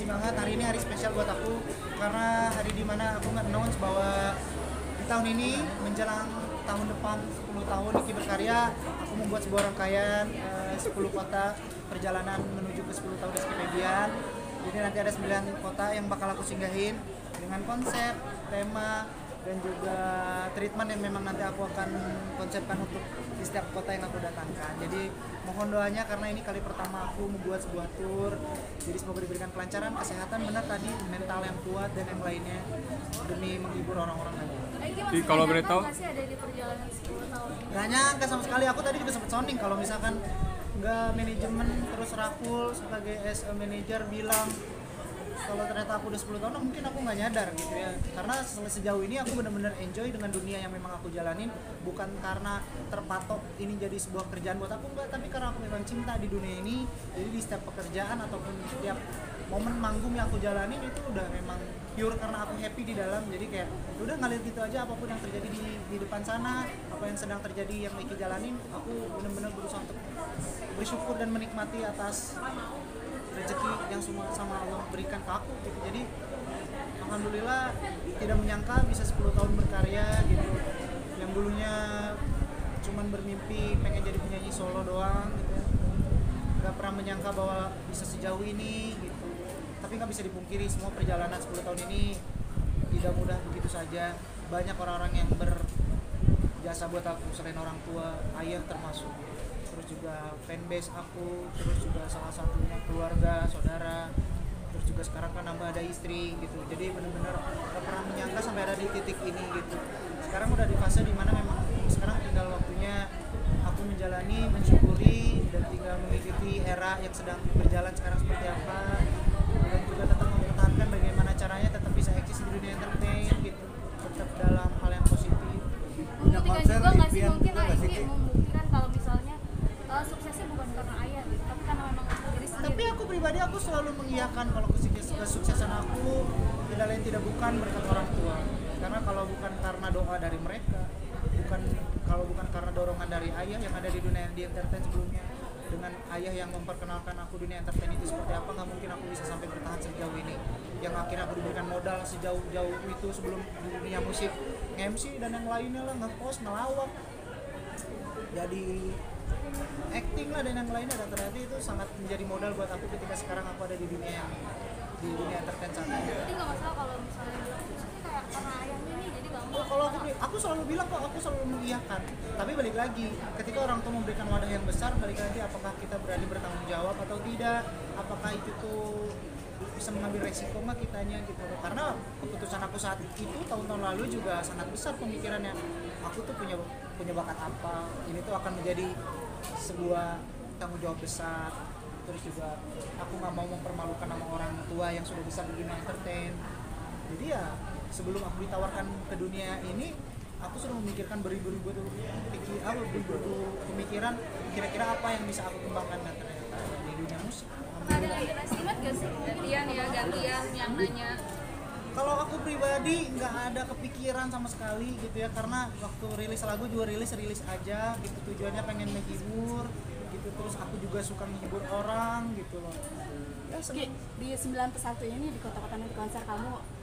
makasih banget. Hari ini hari spesial buat aku karena hari dimana aku nge-announce bahwa di tahun ini menjelang tahun depan 10 tahun Niki berkarya, aku membuat sebuah rangkaian 10 kota perjalanan menuju ke 10 tahun Eskipedian. Jadi nanti ada 9 kota yang bakal aku singgahin dengan konsep, tema, dan juga treatment yang memang nanti aku akan konsepkan untuk di setiap kota yang aku datangkan. Jadi mohon doanya karena ini kali pertama aku membuat sebuah tour. Jadi semoga diberikan kelancaran, kesehatan, benar tadi, mental yang kuat dan yang lainnya demi menghibur orang-orang lagi. Jadi kalau boleh tahu masih ada di perjalanan 10 tahun ini. Gak nyangka sama sekali, aku tadi juga sempat sounding kalau misalkan nggak manajemen terus Rakul sebagai as a manager bilang kalau ternyata aku udah 10 tahun mungkin aku nggak nyadar gitu ya, karena sejauh ini aku benar-benar enjoy dengan dunia yang memang aku jalanin, bukan karena terpatok ini jadi sebuah kerjaan buat aku, enggak, tapi karena aku memang cinta di dunia ini. Jadi di setiap pekerjaan ataupun setiap momen manggung yang aku jalanin itu udah memang pure karena aku happy di dalam. Jadi kayak udah ngalir gitu aja, apapun yang terjadi di depan sana, apa yang sedang terjadi yang Niki jalanin, aku benar-benar berusaha untuk bersyukur dan menikmati atas rezeki yang semua sama Allah berikan ke aku gitu. Jadi alhamdulillah tidak menyangka bisa 10 tahun berkarya gitu. Yang dulunya cuman bermimpi pengen jadi penyanyi solo doang gitu ya. Gak pernah menyangka bahwa bisa sejauh ini gitu. Tapi gak bisa dipungkiri semua perjalanan 10 tahun ini tidak mudah begitu saja. Banyak orang-orang yang berjasa buat aku selain orang tua, ayah termasuk. Terus juga fanbase aku, terus juga salah satunya keluarga, saudara, terus juga sekarang kan nambah ada istri gitu. Jadi benar-benar gak pernah menyangka sampai ada di titik ini gitu. Sekarang udah di fase dimana memang sekarang tinggal waktunya aku menjalani, mensyukuri, dan tinggal mengikuti era yang sedang berjalan sekarang seperti apa, dan juga tetap mempertahankan bagaimana caranya tetap bisa eksis di dunia entertain gitu, tetap dalam hal yang positif. Membuktikan juga nggak sih mungkin ini membuktikan kalau misalnya suksesnya bukan karena ayah gitu, tapi karena memang diri sendiri. Tapi aku pribadi aku selalu mengiyakan kalau kesuksesan aku tidak lain tidak bukan berkat orang tua. Karena kalau bukan karena doa dari mereka, kalau bukan karena dorongan dari ayah yang ada di dunia di entertain sebelumnya, dengan ayah yang memperkenalkan aku dunia entertain itu seperti apa, nggak mungkin aku bisa sampai bertahan sejauh ini. Yang akhirnya aku diberikan modal sejauh-jauh itu sebelum di dunia musik, MC dan yang lainnya lah, nge-host, ngelawak, jadi acting lah dan yang lainnya, dan ternyata itu sangat menjadi modal buat aku ketika sekarang aku ada di dunia entertain sana. Jadi nggak masalah kalau misalnya bilang suksesnya kayak karena ayahnya nih, jadi nggak mau. Kalau aku selalu bilang kok, aku selalu mengiyakan. Tapi balik lagi, ketika orang tua memberikan wadah yang besar, balik lagi apakah kita berani bertanggung jawab atau tidak, apakah itu tuh bisa mengambil resiko nggak kitanya gitu. Karena keputusan aku saat itu tahun-tahun lalu juga sangat besar pemikirannya. Aku tuh punya bakat apa, ini tuh akan menjadi sebuah tanggung jawab besar. Terus juga aku nggak mau mempermalukan nama orang tua yang sudah besar di dunia entertain. Jadi ya sebelum aku ditawarkan ke dunia ini, aku sudah memikirkan beribu-ribu pemikiran kira-kira apa yang bisa aku kembangkan, dan ternyata di dunia musik. Pernah ada estimate gak sih gantian yang nanya? Kalau aku pribadi nggak ada kepikiran sama sekali gitu ya, karena waktu rilis lagu juga rilis aja gitu, tujuannya pengen menghibur gitu, terus aku juga suka menghibur orang gitu loh. Ya, di 9+1 ini di kota-kota nanti konser kamu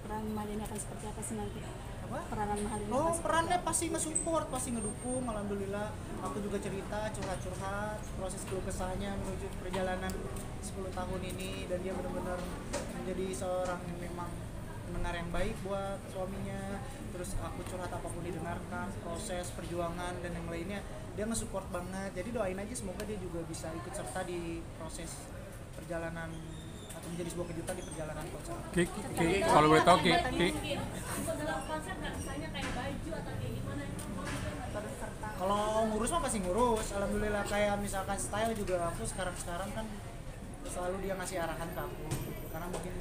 peran Mahalini akan seperti apa sih nanti? Peranan Mahalini perannya pasti nge-support, pasti ngedukung. Alhamdulillah aku juga cerita, curhat-curhat proses keluh kesahnya menuju perjalanan 10 tahun ini, dan dia benar-benar menjadi seorang yang memang pendengar yang baik buat suaminya. Terus aku curhat apapun didengarkan, proses perjuangan dan yang lainnya dia nge-support banget. Jadi doain aja semoga dia juga bisa ikut serta di proses perjalanan atau menjadi sebuah kejutan di perjalanan konser. Oke, kalau boleh tahu Ki. Kalau ngurus mah pasti ngurus. Alhamdulillah, kayak misalkan style juga aku sekarang kan selalu dia ngasih arahan ke aku gitu. Karena mungkin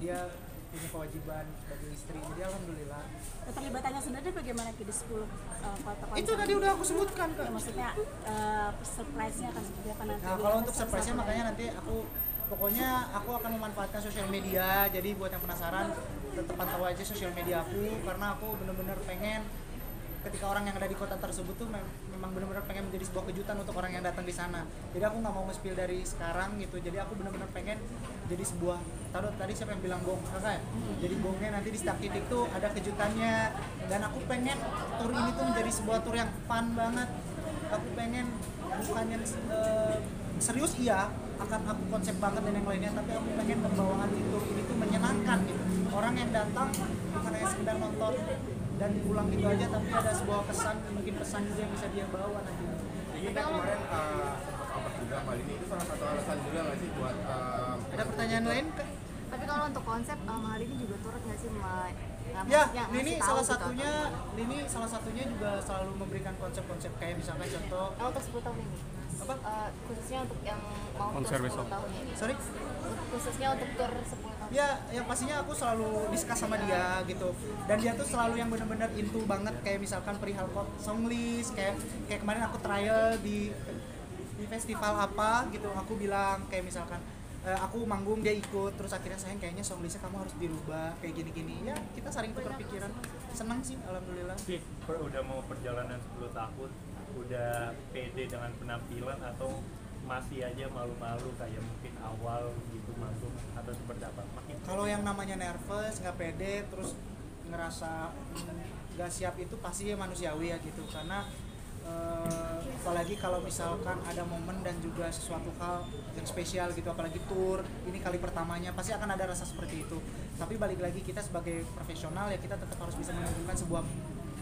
dia punya kewajiban sebagai istri. Jadi alhamdulillah. Keterlibatannya sendiri bagaimana di 10 kota konser? Itu tadi udah aku sebutkan Kak. Ya, maksudnya surprise-nya akan seperti apa nanti? Nah, kalau untuk surprise-nya makanya nanti pokoknya aku akan memanfaatkan sosial media. Jadi buat yang penasaran tetap pantau aja sosial media aku, karena aku benar-benar pengen ketika orang yang ada di kota tersebut tuh memang benar-benar pengen menjadi sebuah kejutan untuk orang yang datang di sana. Jadi aku nggak mau nge-spill dari sekarang gitu. Jadi aku benar-benar pengen jadi sebuah tadi siapa yang bilang bong kakak ya? Jadi bongnya nanti di setiap titik tuh ada kejutannya, dan aku pengen tour ini tuh menjadi sebuah tour yang fun banget. Aku pengen bukan yang serius iya, akan aku konsep banget dan yang lainnya, tapi aku pengen pembawaan itu ini tuh menyenangkan gitu. Orang yang datang bukan hanya sekedar nonton dan pulang gitu aja, tapi ada sebuah pesan, mungkin pesan juga yang bisa dia bawa nanti. Jadi kan kemarin sempat juga kali ini itu salah satu alasan juga nggak sih buat Ada pertanyaan lain Kak? Tapi kalau untuk konsep hal ini juga turut nggak sih Ya, Lini salah satunya juga selalu memberikan konsep-konsep kayak misalkan contoh untuk 10 tahun ini apa? Khususnya untuk yang mau Konser tur besok. 10 tahun ini. Sorry? Khususnya untuk tur 10 tahun. Ya, yang pastinya aku selalu discuss sama dia gitu. Dan dia tuh selalu yang benar-benar into banget kayak misalkan perihal song list, kayak kemarin aku trial di festival apa gitu. Aku bilang kayak misalkan aku manggung dia ikut, terus akhirnya sayang kayaknya song listnya kamu harus dirubah kayak gini-gini. Ya, kita saling tukar pikiran. Senang sih alhamdulillah. Sih, udah mau perjalanan 10 tahun, udah pede dengan penampilan atau masih aja malu-malu kayak mungkin awal gitu manggung atau seperti apa? Kalau yang namanya nervous, nggak pede, terus ngerasa nggak siap itu pasti manusiawi ya gitu, karena apalagi kalau misalkan ada momen dan juga sesuatu hal yang spesial gitu, apalagi tour ini kali pertamanya, pasti akan ada rasa seperti itu. Tapi balik lagi kita sebagai profesional ya kita tetap harus bisa menunjukkan sebuah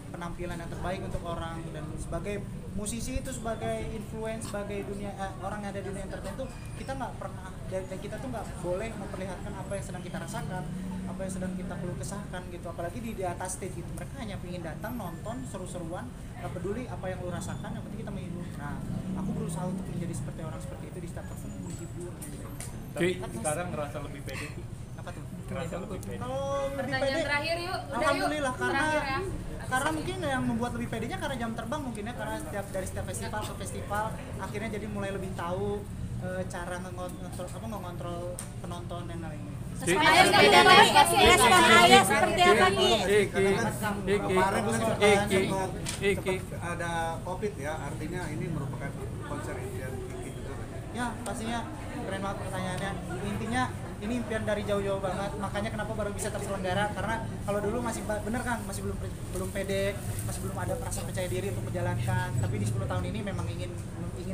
penampilan yang terbaik untuk orang, dan sebagai musisi itu sebagai influence, sebagai dunia orang yang ada di dunia entertain itu kita nggak pernah dan kita tuh nggak boleh memperlihatkan apa yang sedang kita rasakan, apa yang sedang kita keluh kesahkan gitu, apalagi di atas stage gitu. Mereka hanya ingin datang nonton seru-seruan, nggak peduli apa yang lu rasakan, yang penting kita menghibur. Nah, aku berusaha untuk menjadi seperti orang seperti itu di setiap perform, menghibur gitu. Tapi sekarang ngerasa lebih pede sih. Apa tuh? Ngerasa lebih pede. Kalau lebih Pertanyaan pede, terakhir yuk. Udah alhamdulillah yuk. karena Terakhir ya. karena mungkin yang membuat lebih pedenya karena jam terbang mungkin ya, karena dari setiap festival ke festival akhirnya jadi mulai lebih tahu cara ngontrol penonton dan lainnya. Respon ayah seperti apa Ki? Kemarin sempat ada COVID ya, artinya ini merupakan konser impian Kiki juga kan? Ya pastinya keren banget pertanyaannya. Intinya ini impian dari jauh-jauh banget, makanya kenapa baru bisa terselenggara, karena kalau dulu masih bener kan, masih belum pede, masih belum ada perasaan percaya diri untuk menjalankan. Tapi di 10 tahun ini memang ingin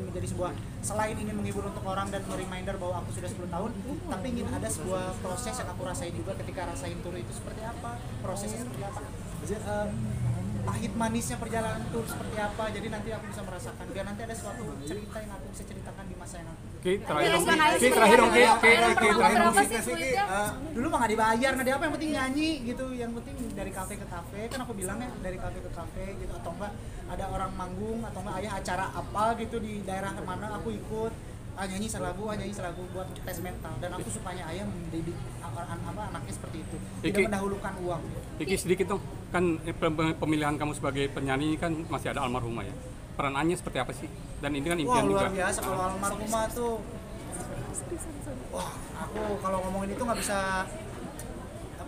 menjadi sebuah, selain ingin menghibur untuk orang dan reminder bahwa aku sudah 10 tahun, tapi ingin ada sebuah proses yang aku rasain juga ketika rasain tour itu seperti apa, prosesnya seperti apa, pahit manisnya perjalanan tour seperti apa. Jadi nanti aku bisa merasakan, biar nanti ada suatu cerita yang aku bisa ceritakan di masa yang aku. Ki, terakhir dong Ki, terakhir dong Ki, terakhir dong Ki. Dulu mah nggak dibayar, nggak apa, yang penting nyanyi gitu, yang penting dari kafe ke kafe, kan aku bilangnya dari kafe ke kafe gitu, atau enggak ada orang manggung, atau enggak ayah acara apa gitu di daerah mana aku ikut, nyanyi selagu buat tes mental, dan aku sukanya ayah mendidik anaknya seperti itu, tidak mendahulukan uang. Iki sedikit dong, kan pemilihan kamu sebagai penyanyi kan masih ada almarhumah ya. Peran Anya seperti apa sih? Dan ini kan impian juga. Wah luar biasa kalau almarhumah tuh. Wah, aku kalau ngomongin itu nggak bisa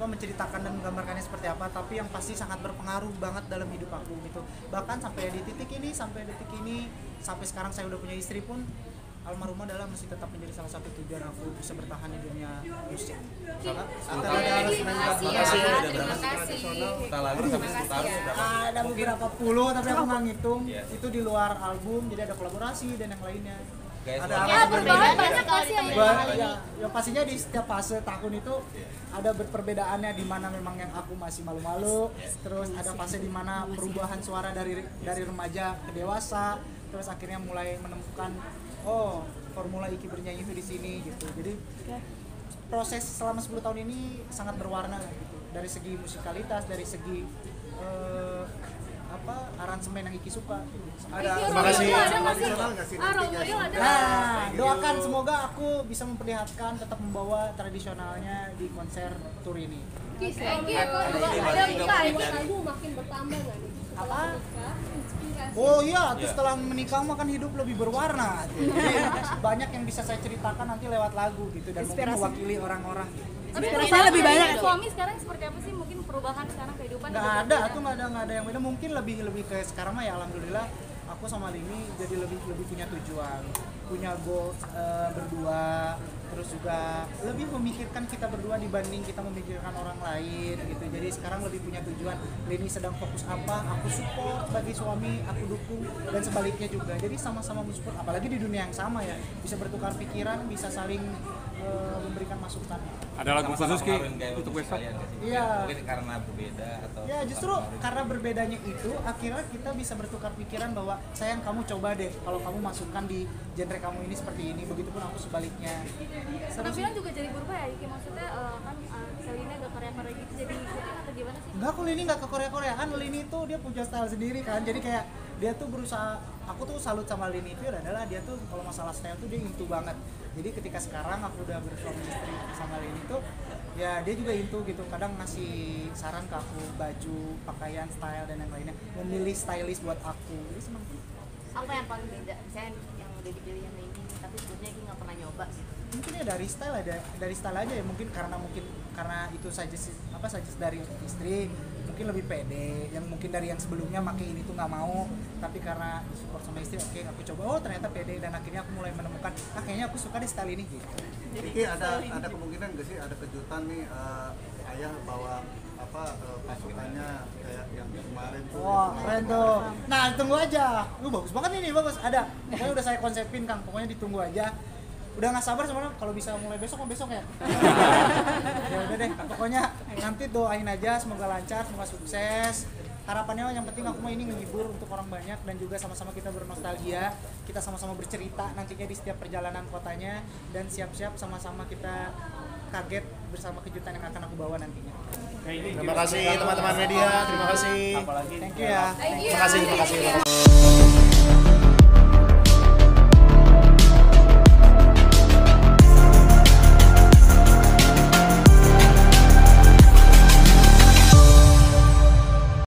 menceritakan dan menggambarkannya seperti apa, tapi yang pasti sangat berpengaruh banget dalam hidup aku gitu. Bahkan sampai detik ini, sampai sekarang saya udah punya istri pun, almarhumah adalah masih tetap menjadi salah satu tujuan aku bisa bertahan di dunia musik. Terima kasih. Ada beberapa puluh, tapi aku nggak ngitung. Itu di luar album, jadi ada kolaborasi dan yang lainnya. Ada perbedaan banyak pasti ya pastinya di setiap fase tahun itu ada perbedaannya, di mana memang yang aku masih malu-malu, terus ada fase di mana perubahan suara dari remaja ke dewasa, terus akhirnya mulai menemukan formula Iki bernyanyi itu di sini gitu. Jadi proses selama 10 tahun ini sangat berwarna gitu. Dari segi musikalitas, dari segi aransemen yang Iki suka. Terima kasih. Nah, doakan semoga aku bisa memperlihatkan, tetap membawa tradisionalnya di konser tour ini. Makin bertambah nggak nih? Apa? Oh iya, terus setelah menikah makan hidup lebih berwarna. Jadi banyak yang bisa saya ceritakan nanti lewat lagu gitu, dan mungkin mewakili orang-orang. Tapi Inspirasinya lebih banyak. Suami sekarang seperti apa sih? Mungkin perubahan sekarang kehidupan? Nggak ada yang beda. Mungkin lebih ke sekarang mah ya alhamdulillah aku sama Lini jadi lebih punya tujuan, punya goal berdua, terus juga lebih memikirkan kita berdua dibanding kita memikirkan orang lain gitu. Jadi sekarang lebih punya tujuan, Lini sedang fokus apa, aku support sebagai suami, aku dukung, dan sebaliknya juga. Jadi sama-sama support, apalagi di dunia yang sama ya, bisa bertukar pikiran, bisa saling memberikan masukan. Ada lagu khusus Ki untuk besok? Iya. Mungkin karena berbeda atau Ya justru karena berbedanya itu akhirnya kita bisa bertukar pikiran bahwa sayang kamu coba deh kalau kamu masukkan di genre kamu ini seperti ini, begitupun aku sebaliknya. Penampilan juga jadi berubah ya Iki, maksudnya kan Selina agak Korea-Korea gitu jadi ikutin atau gimana sih? Enggak, aku Lini nggak ke Korea-Koreaan. Lini itu dia punya style sendiri kan, jadi kayak dia tuh berusaha, aku tuh salut sama Lini itu adalah dia tuh kalau masalah style tuh dia into banget. Jadi ketika sekarang aku udah bersuami istri sama Lini tuh ya dia juga into gitu, kadang ngasih saran ke aku baju, pakaian, style dan yang lainnya, memilih stylist buat aku. Jadi senang. Apa yang paling beda? Misalnya yang udah dipilih yang ini, tapi sebelumnya Iki nggak pernah nyoba gitu. Mungkin ya dari style aja ya, mungkin karena itu suggest dari istri, mungkin lebih pede, yang mungkin dari yang sebelumnya pakai ini tuh nggak mau, tapi karena support sama istri, oke, aku coba, oh ternyata pede, dan akhirnya aku mulai menemukan kayaknya aku suka deh style ini gitu. Iki ada kemungkinan nggak sih ada kejutan nih ayah bawa pasukannya kayak yang kemarin tuh? Wah, keren tuh. Nah, tunggu aja. Bagus banget ini, bagus. Ada. Pokoknya udah saya konsepin, Kang. Pokoknya ditunggu aja. Udah nggak sabar sebenarnya kalau bisa mulai besok ya. Ya udah deh. Pokoknya nanti doain aja semoga lancar, semoga sukses. Harapannya yang penting aku mau ini menghibur untuk orang banyak dan juga sama-sama kita bernostalgia. Kita sama-sama bercerita nantinya di setiap perjalanan kotanya dan siap-siap sama-sama kita kaget bersama kejutan yang akan aku bawa nantinya. Terima kasih teman-teman media, terima kasih. Apalagi Thank you ya. Thank you. Terima kasih.